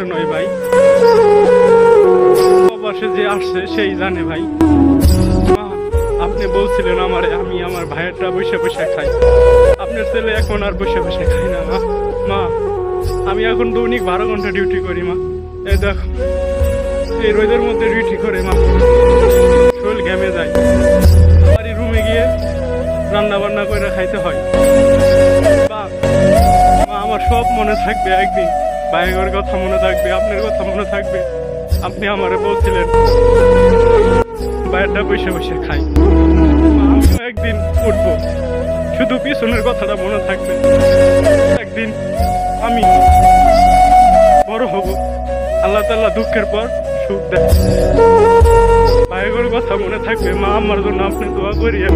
মুখের নয় ভাই, প্রবাসে যে আসছে সেই জানে ভাই। মা, আপনি বলছিলেন আমারে আমি আমার ভাইয়েরটা বসে বসে খাই, আপনার ছেলে এখন আর বসে বসে খাই না। মা মা আমি এখন দৈনিক 12 ঘন্টা ডিউটি করি মা। এই দেখো এই রোদের মধ্যে ডিউটি করে মা, শরীর ঘেমে যায়। বাড়ির রুমে গিয়ে রান্না বান্না করে খাইতে হয়। মা আমার সব মনে থাকবে একদিন, ভাইয়ের কথা মনে থাকবে, আপনার কথা মনে থাকবে। আপনি আমারে বলছিলেন ভাইয়েরটা বসে বসে খাই, আমিও একদিন উঠবো, শুধু পিছনের কথাটা মনে থাকবে। একদিন আমি বড় হব, আল্লাহ তাআলা দুঃখের পর সুখ দেয়। ভাইয়ের কথা মনে থাকবে। মা আমার জন্য আপনি দোয়া করিয়েন।